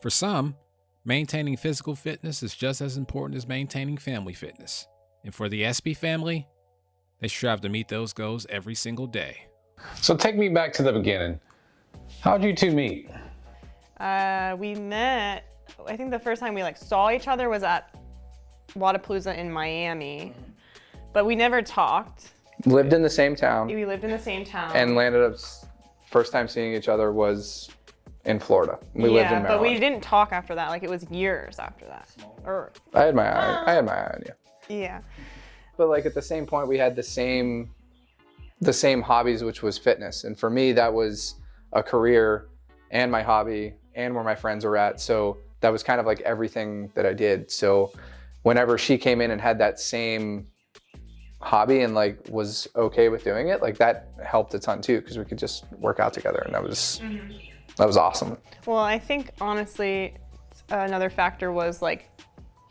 For some, maintaining physical fitness is just as important as maintaining family fitness. And for the Espe family, they strive to meet those goals every single day. So take me back to the beginning. How'd you two meet? We met, I think the first time we saw each other was at Wadapalooza in Miami, but we never talked. Lived in the same town. We lived in the same town. And landed up, first time seeing each other was in Florida. We lived in Maryland. But we didn't talk after that. It was years after that. I had my eye on you. Yeah. But at the same point, we had the same hobbies, which was fitness. And for me, that was a career and my hobby and where my friends were at. So that was kind of everything that I did. So whenever she came in and had that same hobby and was okay with doing it, that helped a ton too, because we could just work out together, and that was awesome. Well, I think honestly, another factor was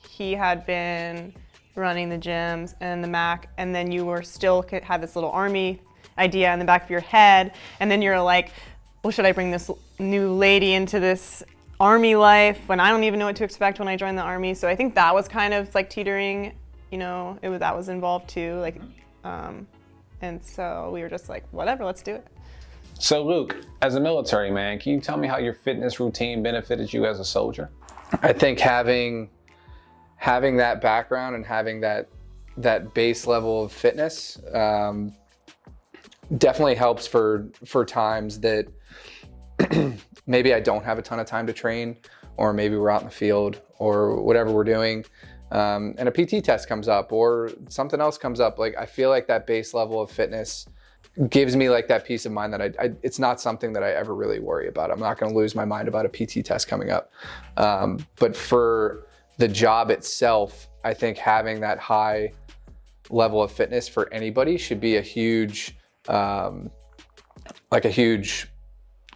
he had been running the gyms and the MAC, and then you were still had this little army idea in the back of your head, and then you're like, well, should I bring this new lady into this army life when I don't even know what to expect when I join the army? So I think that was kind of teetering, that was involved too, and so we were just whatever, let's do it. So Luke, as a military man, can you tell me how your fitness routine benefited you as a soldier? I think having that background and having that base level of fitness definitely helps for times that maybe I don't have a ton of time to train, or maybe we're out in the field or whatever we're doing, and a PT test comes up or something else comes up. I feel that base level of fitness gives me that peace of mind that it's not something that I ever really worry about. I'm not going to lose my mind about a PT test coming up. But for the job itself, I think having that high level of fitness for anybody should be a huge, a huge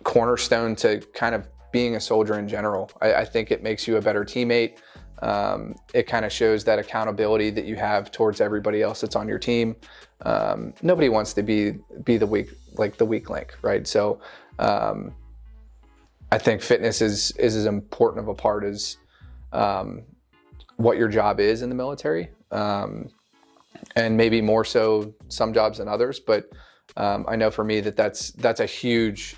cornerstone to kind of being a soldier in general. I think it makes you a better teammate. It kind of shows that accountability that you have towards everybody else that's on your team. Nobody wants to be the weak link, right? So I think fitness is as important of a part as what your job is in the military, and maybe more so some jobs than others. But I know for me that's a huge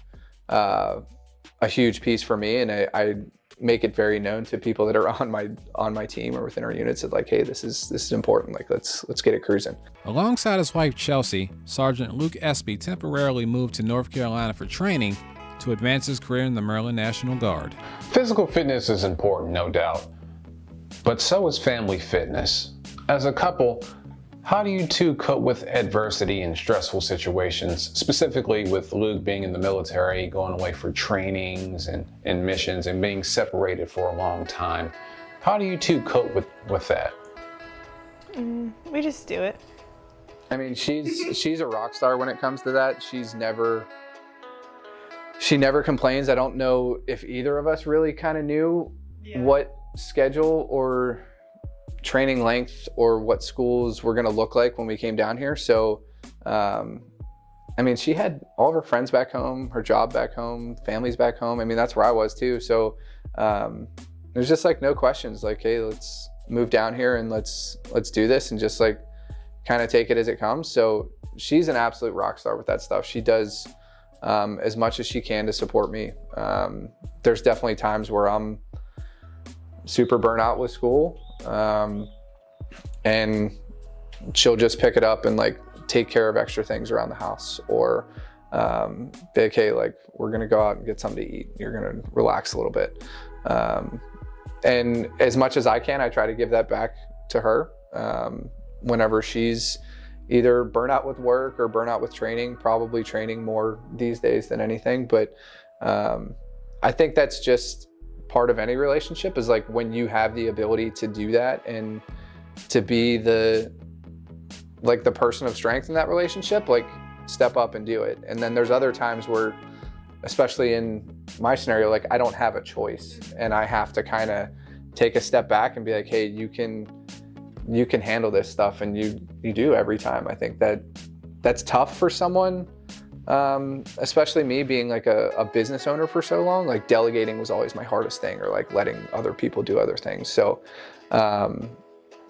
piece for me, and I make it very known to people that are on my team or within our units that hey, this is important. Let's get it cruising. Alongside his wife Chelsea, Sergeant Luke Espe temporarily moved to North Carolina for training to advance his career in the Maryland National Guard. Physical fitness is important, no doubt, but so is family fitness. As a couple, how do you two cope with adversity and stressful situations, specifically with Luke being in the military, going away for trainings and missions, and being separated for a long time? How do you two cope with that? We just do it. I mean, she's a rock star when it comes to that. She never complains. I don't know if either of us really kind of knew what schedule or training length or what schools were going to look like when we came down here. So, I mean, she had all of her friends back home, her job back home, families back home. I mean, that's where I was too. So, there's just no questions. Hey, let's move down here and let's do this and just kind of take it as it comes. So she's an absolute rock star with that stuff. She does as much as she can to support me. There's definitely times where I'm super burnt out with school, and she'll just pick it up and take care of extra things around the house, or be hey, we're gonna go out and get something to eat. You're gonna relax a little bit. And as much as I can, I try to give that back to her whenever she's either burnt out with work or burnt out with training, probably training more these days than anything. But I think that's just part of any relationship, is when you have the ability to do that and to be the person of strength in that relationship, step up and do it. And then there's other times where, especially in my scenario, I don't have a choice and I have to kind of take a step back and be hey, you can handle this stuff, and you do every time. I think that's tough for someone Especially me being like a business owner for so long, like delegating was always my hardest thing, or like letting other people do other things. So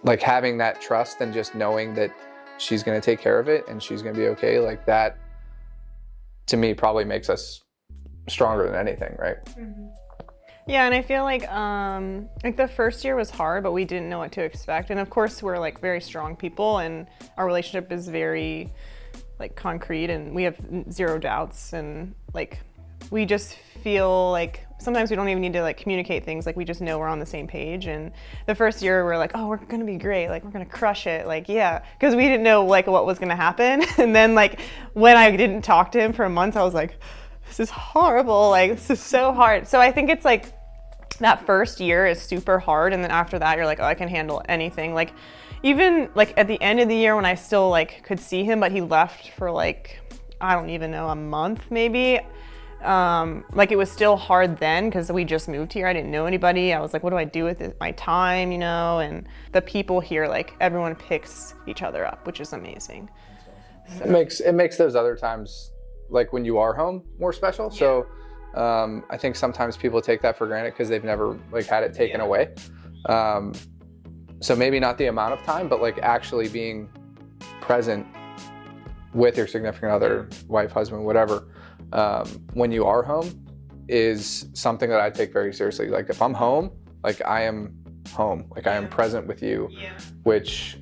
like having that trust and just knowing that she's going to take care of it and she's going to be okay, like that to me probably makes us stronger than anything, right? Yeah, and I feel like the first year was hard, but we didn't know what to expect. And of course, we're like very strong people, and our relationship is very like concrete, and we have zero doubts, and like we just feel like sometimes we don't even need to like communicate things, like we just know we're on the same page. And the first year we're like, oh, we're gonna be great, like we're gonna crush it, like yeah, because we didn't know like what was gonna happen. And then like when I didn't talk to him for a month, I was like, this is horrible, like this is so hard. So I think it's like that first year is super hard, and then after that you're like, oh, I can handle anything. Like even like at the end of the year when I still like could see him, but he left for like, I don't even know, a month maybe. Like it was still hard then because we just moved here. I didn't know anybody. I was like, what do I do with my time, you know? And the people here, like everyone picks each other up, which is amazing. So. It makes those other times, like when you are home, more special. Yeah. So I think sometimes people take that for granted because they've never like had it taken away. So maybe not the amount of time, but like actually being present with your significant other, wife, husband, whatever, when you are home is something that I take very seriously. Like if I'm home, like I am home, like I am present with you, which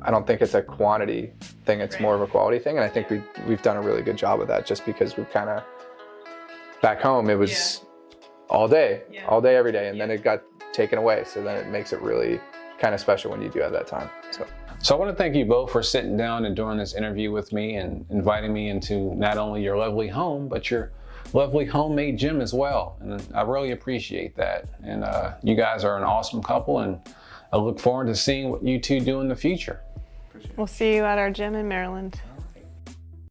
I don't think it's a quantity thing. It's more of a quality thing. And I think we've done a really good job of that, just because we've kind of, back home, it was all day, every day. And then it got taken away. So then it makes it really kind of special when you do have that time. So I want to thank you both for sitting down and doing this interview with me and inviting me into not only your lovely home, but your lovely homemade gym as well. And I really appreciate that. And you guys are an awesome couple, and I look forward to seeing what you two do in the future. We'll see you at our gym in Maryland.